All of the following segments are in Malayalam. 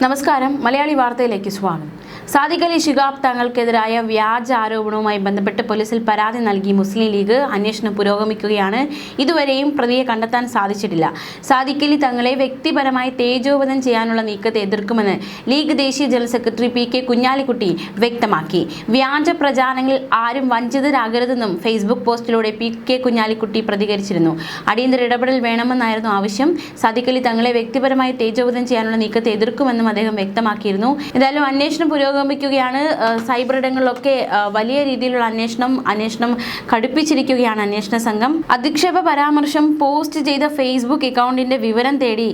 നമസ്കാരം. മലയാളി വാർത്തയിലേക്ക് സ്വാഗതം. സാദിഖ് അലി ശിഹാബ് തങ്ങൾക്കെതിരായ വ്യാജ ആരോപണവുമായി ബന്ധപ്പെട്ട് പോലീസിൽ പരാതി നൽകി മുസ്ലിം ലീഗ്. അന്വേഷണം പുരോഗമിക്കുകയാണ്. ഇതുവരെയും പ്രതിയെ കണ്ടെത്താൻ സാധിച്ചിട്ടില്ല. സാദിഖ് അലി തങ്ങളെ വ്യക്തിപരമായി തേജോവധം ചെയ്യാനുള്ള നീക്കത്തെ എതിർക്കുമെന്ന് ലീഗ് ദേശീയ ജനറൽ സെക്രട്ടറി പി.കെ. കുഞ്ഞാലിക്കുട്ടി വ്യക്തമാക്കി. വ്യാജ പ്രചാരണങ്ങളിൽ ആരും വഞ്ചിതരാകരുതെന്നും ഫേസ്ബുക്ക് പോസ്റ്റിലൂടെ പി.കെ. കുഞ്ഞാലിക്കുട്ടി പ്രതികരിച്ചിരുന്നു. അടിയന്തര ഇടപെടൽ വേണമെന്നായിരുന്നു ആവശ്യം. സാദിഖ് അലി തങ്ങളെ വ്യക്തിപരമായി തേജോവധം ചെയ്യാനുള്ള നീക്കത്തെ എതിർക്കുമെന്നും അദ്ദേഹം വ്യക്തമാക്കിയിരുന്നു. എന്തായാലും അന്വേഷണം പുരോഗമിക്കുകയാണ്. സൈബർ ഇടങ്ങളിലൊക്കെ വലിയ രീതിയിലുള്ള അന്വേഷണം കടുപ്പിച്ചിരിക്കുകയാണ് അന്വേഷണ സംഘം. അധിക്ഷേപ പരാമർശം പോസ്റ്റ് ചെയ്ത ഫേസ്ബുക്ക് അക്കൗണ്ടിന്റെ വിവരം തേടി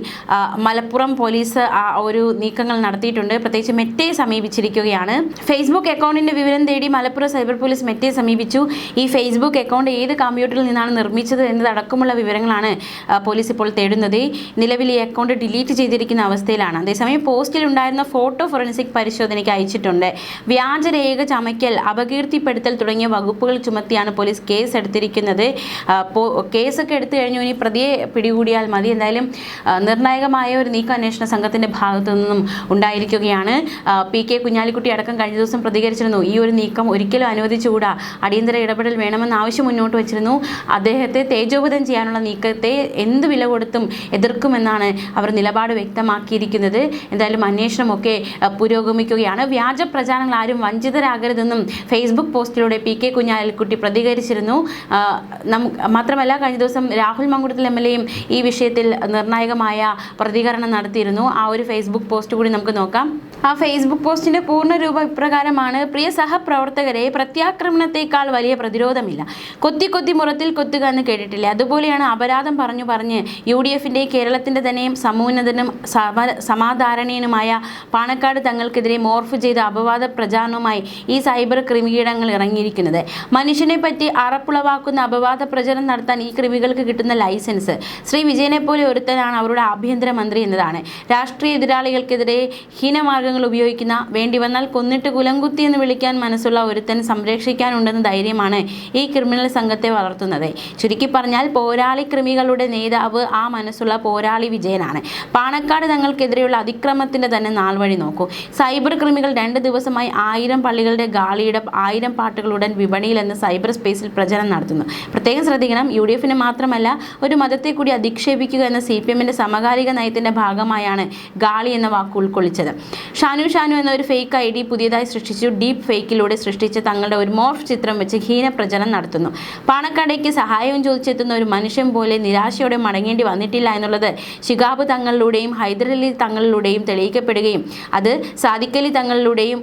മലപ്പുറം പോലീസ് ഒരു നീക്കങ്ങൾ നടത്തിയിട്ടുണ്ട്. പ്രത്യേകിച്ച് മെറ്റയെ സമീപിച്ചിരിക്കുകയാണ്. ഫേസ്ബുക്ക് അക്കൗണ്ടിന്റെ വിവരം തേടി മലപ്പുറം സൈബർ പോലീസ് മെറ്റയെ സമീപിച്ചു. ഈ ഫേസ്ബുക്ക് അക്കൗണ്ട് ഏത് കമ്പ്യൂട്ടറിൽ നിന്നാണ് നിർമ്മിച്ചത് എന്നതടക്കമുള്ള വിവരങ്ങളാണ് പോലീസ് ഇപ്പോൾ തേടുന്നത്. നിലവിൽ ഈ അക്കൗണ്ട് ഡിലീറ്റ് ചെയ്തിരിക്കുന്ന അവസ്ഥയിലാണ്. അതേസമയം പോസ്റ്റിൽ ഉണ്ടായിരുന്ന ഫോട്ടോ ഫോറൻസിക് പരിശോധനയ്ക്ക് അയച്ചിട്ടുണ്ട്. വ്യാജരേഖ ചമയ്ക്കൽ, അപകീർത്തിപ്പെടുത്തൽ തുടങ്ങിയ വകുപ്പുകൾ ചുമത്തിയാണ് പോലീസ് കേസ് എടുത്തിരിക്കുന്നത്. കേസൊക്കെ എടുത്തു കഴിഞ്ഞു. ഇനി പ്രതിയെ പിടികൂടിയാൽ മതി. എന്തായാലും നിർണായകമായ ഒരു നീക്കം അന്വേഷണ സംഘത്തിന്റെ ഭാഗത്തു നിന്നും ഉണ്ടായിരിക്കുകയാണ്. പി.കെ. കുഞ്ഞാലിക്കുട്ടി അടക്കം കഴിഞ്ഞ ദിവസം പ്രതികരിച്ചിരുന്നു. ഈ ഒരു നീക്കം ഒരിക്കലും അനുവദിച്ചുകൂടാ, അടിയന്തര ഇടപെടൽ വേണമെന്ന ആവശ്യം മുന്നോട്ട് വച്ചിരുന്നു. അദ്ദേഹത്തെ തേജോവധം ചെയ്യാനുള്ള നീക്കത്തെ എന്ത് വില കൊടുത്തും എതിർക്കുമെന്നാണ് അവർ നിലപാട് വ്യക്തമാക്കിയിരിക്കുന്നത്. എന്തായാലും അന്വേഷണമൊക്കെ പുരോഗമിക്കുകയാണ്. വ്യാജ പ്രചാരണങ്ങൾ ആരും വഞ്ചിതരാകരുതെന്നും ഫേസ്ബുക്ക് പോസ്റ്റിലൂടെ പി.കെ. കുഞ്ഞാലിക്കുട്ടി പ്രതികരിച്ചിരുന്നു. മാത്രമല്ല കഴിഞ്ഞ ദിവസം രാഹുൽ മങ്കുടത്തിൽ എം.എൽ.എയും ഈ വിഷയത്തിൽ നിർണായകമായ പ്രതികരണം നടത്തിയിരുന്നു. ആ ഒരു ഫേസ്ബുക്ക് പോസ്റ്റ് കൂടി നമുക്ക് നോക്കാം. ആ ഫേസ്ബുക്ക് പോസ്റ്റിന്റെ പൂർണ്ണരൂപം ഇപ്രകാരമാണ്: പ്രിയ സഹപ്രവർത്തകരെ, പ്രത്യാക്രമണത്തെക്കാൾ വലിയ പ്രതിരോധമില്ല. കൊത്തി മുറത്തിൽ കൊത്തുക എന്ന് കേട്ടിട്ടില്ലേ? അതുപോലെയാണ് അപരാധം പറഞ്ഞ് UDFിന്റെ കേരളത്തിന്റെ തന്നെയും സമൂന്നതനും സമാധാരണീയനുമായ പാണക്കാട് തങ്ങൾക്കെതിരെ മോർഫ് ചെയ്ത അപവാദ പ്രചാരണവുമായി ഈ സൈബർ ക്രിമികീടങ്ങൾ ഇറങ്ങിയിരിക്കുന്നത്. മനുഷ്യനെ പറ്റി അറപ്പുളവാക്കുന്ന അപവാദ പ്രചരണം നടത്താൻ ഈ ക്രിമികൾക്ക് കിട്ടുന്ന ലൈസൻസ് ശ്രീ വിജയനെ പോലെ ഒരുത്തനാണ് അവരുടെ ആഭ്യന്തരമന്ത്രി എന്നതാണ്. രാഷ്ട്രീയ എതിരാളികൾക്കെതിരെ ഹീനമാർഗങ്ങൾ ഉപയോഗിക്കുന്ന, വേണ്ടി വന്നാൽ കൊന്നിട്ട് കുലംകുത്തി എന്ന് വിളിക്കാൻ മനസ്സുള്ള ഒരുത്തൻ സംരക്ഷിക്കാനുണ്ടെന്ന ധൈര്യമാണ് ഈ ക്രിമിനൽ സംഘത്തെ വളർത്തുന്നത്. ചുരുക്കി പറഞ്ഞാൽ പോരാളി ക്രിമികളുടെ നേതാവ് ആ മനസ്സുള്ള പോരാളി വിജയനാണ്. പാണക്കാട് തങ്ങൾക്കെതിരെയുള്ള അതിക്രമത്തിന്റെ തന്നെ നാൾ വഴി നോക്കൂ. സൈബർ ക്രിമികൾ 2 ദിവസമായി 1000 പള്ളികളുടെ ഗാളിയിടം 1000 പാട്ടുകളുடன் വിപണിയിൽ എന്ന് സൈബർ സ്പേസിൽ പ്രചരണം നടത്തുന്നു. പ്രത്യേകം ശ്രദ്ധിക്കണം, UDFിനെ മാത്രമല്ല ഒരു മതത്തെ കൂടി അധിക്ഷേപിക്കുക എന്ന CPMന്റെ സമകാലിക നയത്തിന്റെ ഭാഗമായാണ് ഗാളി എന്ന വാക്ക് ഉൾക്കൊള്ളിച്ചത്. ഷാനു എന്ന ഒരു ഫേക്ക് ID പുതിയതായി സൃഷ്ടിച്ചു. ഡീപ്പ് ഫേക്കിലൂടെ സൃഷ്ടിച്ച തങ്ങളുടെ ഒരു മോർഫ് ചിത്രം വെച്ച് ഹീന പ്രചരണം നടത്തുന്നു. പാണക്കാടേക്ക് സഹായവും ചോദിച്ചെത്തുന്ന ഒരു മനുഷ്യൻ പോലെ നിരാശയോടെ മടങ്ങേണ്ടി വന്നിട്ടില്ല എന്നുള്ളത് ശിഹാബ് തങ്ങളിലൂടെയും ഹൈദരലി തങ്ങളിലൂടെയും തെളിയിക്കപ്പെടുകയും അത് സാദിഖ് അലി തങ്ങളിലൂടെയും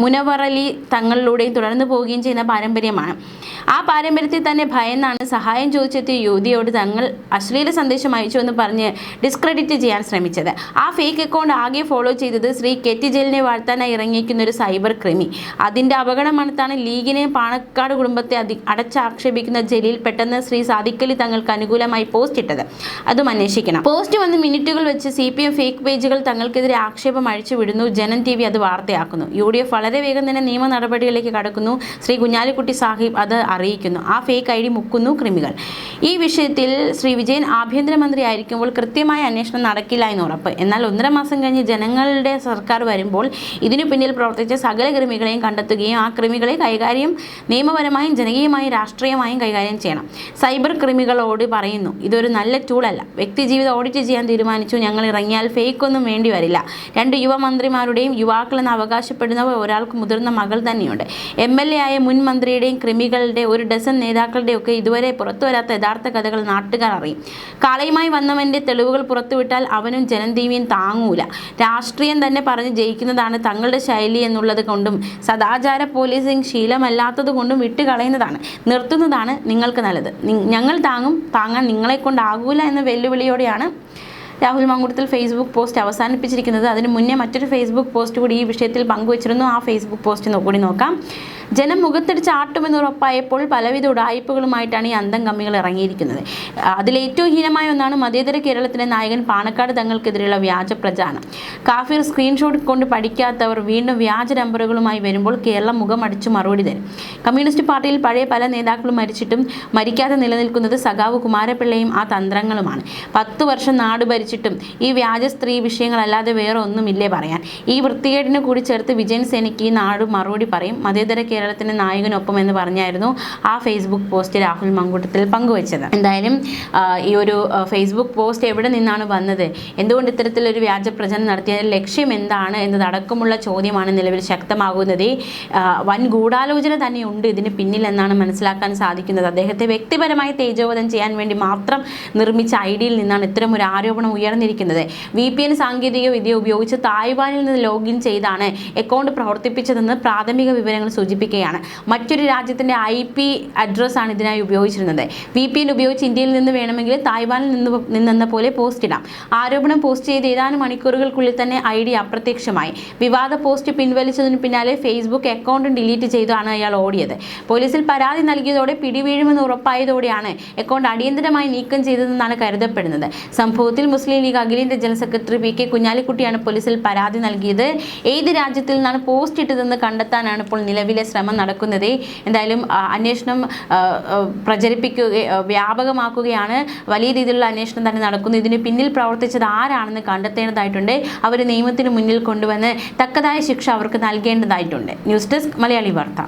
മുനവർ അലി തങ്ങളിലൂടെയും തുടർന്നു പോവുകയും ചെയ്യുന്ന പാരമ്പര്യമാണ്. ആ പാരമ്പര്യത്തിൽ തന്നെ ഭയന്നാണ് സഹായം ചോദിച്ചെത്തിയ യുവതിയോട് തങ്ങൾ അശ്ലീല സന്ദേശം അയച്ചു എന്ന് പറഞ്ഞ് ഡിസ്ക്രെഡിറ്റ് ചെയ്യാൻ ശ്രമിച്ചത്. ആ ഫേക്ക് അക്കൗണ്ട് ആകെ ഫോളോ ചെയ്തത് ശ്രീ കെറ്റി ജലിനെ വാഴ്ത്താനായി ഇറങ്ങിയിരിക്കുന്ന ഒരു സൈബർ ക്രിമി. അതിൻ്റെ അപകടമണത്താണ് ലീഗിനെ പാണക്കാട് കുടുംബത്തെ അടച്ചാക്ഷേപിക്കുന്ന ജലീൽ പെട്ടെന്ന് ശ്രീ സാദിഖ് അലി തങ്ങൾക്ക് അനുകൂലമായി പോസ്റ്റ് ഇട്ടത്. അതും അന്വേഷിക്കണം. പോസ്റ്റ് വന്ന് മിനിറ്റുകൾ വെച്ച് CPM ഫേക്ക് പേജുകൾ തങ്ങൾക്കെതിരെ ആക്ഷേപം അഴിച്ചു വിടുന്നു. ജനം TV അത് വാർത്തയാക്കുന്നു. UDF വളരെ വേഗം തന്നെ നിയമ നടപടികളിലേക്ക് കടക്കുന്നു. ശ്രീ കുഞ്ഞാലിക്കുട്ടി സാഹിബ് അത് അറിയിക്കുന്നു. ആ ഫേക്ക് ID മുക്കുന്നു ക്രിമികൾ. ഈ വിഷയത്തിൽ ശ്രീ വിജയൻ ആഭ്യന്തരമന്ത്രി ആയിരിക്കുമ്പോൾ കൃത്യമായ അന്വേഷണം നടക്കില്ല എന്ന് ഉറപ്പ്. എന്നാൽ 1.5 മാസം കഴിഞ്ഞ് ജനങ്ങളുടെ സർക്കാർ വരുമ്പോൾ ഇതിനു പിന്നിൽ പ്രവർത്തിച്ച സകല ക്രിമികളെയും കണ്ടെത്തുകയും ആ ക്രിമികളെ കൈകാര്യം നിയമപരമായും ജനകീയമായും രാഷ്ട്രീയമായും കൈകാര്യം ചെയ്യണം. സൈബർ ക്രിമികളോട് പറയുന്നു, ഇതൊരു നല്ല ടൂളല്ല. വ്യക്തിജീവിതം ഓഡിറ്റ് ചെയ്യാൻ തീരുമാനിച്ചു. ഞങ്ങൾ ഇറങ്ങിയാൽ ഫേക്ക് ഒന്നും വേണ്ടി വരില്ല. 2 യുവമന്ത്രിമാരുടെയും യുവാക്കളെന്ന് അവകാശപ്പെടുന്നവർ ഒരാൾക്ക് മുതിർന്ന മകൾ തന്നെയുണ്ട്. MLA ആയ മുൻ മന്ത്രിയുടെയും ക്രിമികളുടെ 1 ഡസൻ നേതാക്കളുടെയൊക്കെ ഇതുവരെ പുറത്തു വരാത്ത യഥാർത്ഥ കഥകൾ നാട്ടുകാർ അറിയും. കാളയുമായി വന്നവൻ്റെ തെളിവുകൾ പുറത്തുവിട്ടാൽ അവനും ജനം TVയും താങ്ങൂല. രാഷ്ട്രീയം തന്നെ പറഞ്ഞ് ജയിക്കുന്നതാണ് തങ്ങളുടെ ശൈലി എന്നുള്ളത് കൊണ്ടും സദാചാര പോലീസിംഗ് ശീലമല്ലാത്തത് കൊണ്ടും വിട്ടുകളയുന്നതാണ്, നിർത്തുന്നതാണ് നിങ്ങൾക്ക് നല്ലത്. ഞങ്ങൾ താങ്ങാൻ നിങ്ങളെ കൊണ്ടാകൂല എന്ന വെല്ലുവിളിയോടെയാണ് രാഹുൽ മങ്കുടത്തിൽ ഫേസ്ബുക്ക് പോസ്റ്റ് അവസാനിപ്പിച്ചിരിക്കുന്നത്. അതിന് മുന്നേ മറ്റൊരു ഫേസ്ബുക്ക് പോസ്റ്റ് കൂടി ഈ വിഷയത്തിൽ പങ്കുവച്ചിരുന്നു. ആ ഫേസ്ബുക്ക് പോസ്റ്റ് കൂടി നോക്കാം. ജനം മുഖത്തടിച്ച് ആട്ടുമെന്ന് ഉറപ്പായപ്പോൾ പലവിധ ഉടായ്പകളുമായിട്ടാണ് ഈ അന്തം കമ്മികൾ ഇറങ്ങിയിരിക്കുന്നത്. അതിലേറ്റവും ഹീനമായ ഒന്നാണ് മതേതര കേരളത്തിലെ നായകൻ പാണക്കാട് തങ്ങൾക്കെതിരെയുള്ള വ്യാജ പ്രചാരണം. കാഫിർ സ്ക്രീൻഷോട്ട് കൊണ്ട് പഠിക്കാത്തവർ വീണ്ടും വ്യാജ നമ്പറുകളുമായി വരുമ്പോൾ കേരളം മുഖം അടിച്ചു മറുപടി തരും. കമ്മ്യൂണിസ്റ്റ് പാർട്ടിയിൽ പഴയ പല നേതാക്കളും മരിച്ചിട്ടും മരിക്കാതെ നിലനിൽക്കുന്നത് സഖാവ് കുമാരപിള്ളയും ആ തന്ത്രങ്ങളുമാണ്. 10 വർഷം നാട് ഭരിച്ചിട്ടും ഈ വ്യാജ സ്ത്രീ വിഷയങ്ങളല്ലാതെ വേറെ ഒന്നുമില്ലേ പറയാൻ. ഈ വൃത്തികേടിന് കൂടി ചേർത്ത് വിജയൻ സേനയ്ക്ക് ഈ നാട് മറുപടി പറയും. മതേതര കേരളത്തിന്റെ നായകനൊപ്പം എന്ന് പറഞ്ഞായിരുന്നു ആ ഫേസ്ബുക്ക് പോസ്റ്റ് രാഹുൽ മങ്കൂട്ടത്തിൽ പങ്കുവച്ചത്. എന്തായാലും ഈ ഒരു ഫേസ്ബുക്ക് പോസ്റ്റ് എവിടെ നിന്നാണ് വന്നത്, എന്തുകൊണ്ട് ഇത്തരത്തിലൊരു വ്യാജ പ്രചരണം നടത്തിയതിന്റെ ലക്ഷ്യം എന്താണ് എന്നതടക്കമുള്ള ചോദ്യമാണ് നിലവിൽ ശക്തമാകുന്നത്. വൻ ഗൂഢാലോചന തന്നെയുണ്ട് ഇതിന് പിന്നിൽ എന്നാണ് മനസ്സിലാക്കാൻ സാധിക്കുന്നത്. അദ്ദേഹത്തെ വ്യക്തിപരമായി തേജോവധം ചെയ്യാൻ വേണ്ടി മാത്രം നിർമ്മിച്ച ഐഡിയിൽ നിന്നാണ് ഇത്തരം ഒരു ആരോപണം ഉയർന്നിരിക്കുന്നത്. VPN സാങ്കേതിക വിദ്യ ഉപയോഗിച്ച് തായ്വാനിൽ നിന്ന് ലോഗിൻ ചെയ്താണ് അക്കൗണ്ട് പ്രവർത്തിപ്പിച്ചതെന്ന് പ്രാഥമിക വിവരങ്ങൾ സൂചിപ്പിക്കുകയാണ്. മറ്റൊരു രാജ്യത്തിന്റെ IP അഡ്രസ്സാണ് ഇതിനായി ഉപയോഗിച്ചിരുന്നത്. VPN ഉപയോഗിച്ച് ഇന്ത്യയിൽ നിന്ന് വേണമെങ്കിൽ തായ്വാനിൽ നിന്നെന്ന പോലെ പോസ്റ്റ് ഇടാം. ആരോപണം പോസ്റ്റ് ചെയ്ത് ഏതാനും മണിക്കൂറുകൾക്കുള്ളിൽ തന്നെ ID അപ്രത്യക്ഷമായി. വിവാദ പോസ്റ്റ് പിൻവലിച്ചതിന് പിന്നാലെ ഫേസ്ബുക്ക് അക്കൗണ്ടും ഡിലീറ്റ് ചെയ്താണ് അയാൾ ഓടിയത്. പോലീസിൽ പരാതി നൽകിയതോടെ പിടിവീഴുമെന്ന് ഉറപ്പായതോടെയാണ് അക്കൗണ്ട് അടിയന്തരമായി നീക്കം ചെയ്തതെന്നാണ് കരുതപ്പെടുന്നത്. സംഭവത്തിൽ മുസ്ലിം ലീഗ് അഖിലേന്ത്യാ ജനറൽ സെക്രട്ടറി PK കുഞ്ഞാലിക്കുട്ടിയാണ് പോലീസിൽ പരാതി നൽകിയത്. ഏത് രാജ്യത്തിൽ നിന്നാണ് പോസ്റ്റ് ഇട്ടതെന്ന് കണ്ടെത്താനാണ് ഇപ്പോൾ നിലവിലെ ശ്രമം നടക്കുന്നത്. എന്തായാലും അന്വേഷണം വ്യാപകമാക്കുകയാണ്. വലിയ രീതിയിലുള്ള അന്വേഷണം തന്നെ നടക്കുന്നു. ഇതിന് പിന്നിൽ പ്രവർത്തിച്ചത് ആരാണെന്ന് കണ്ടെത്തേണ്ടതായിട്ടുണ്ട്. അവർ നിയമത്തിന് മുന്നിൽ കൊണ്ടുവന്ന് തക്കതായ ശിക്ഷ അവർക്ക് നൽകേണ്ടതായിട്ടുണ്ട്. ന്യൂസ് ഡെസ്ക് മലയാളി വാർത്ത.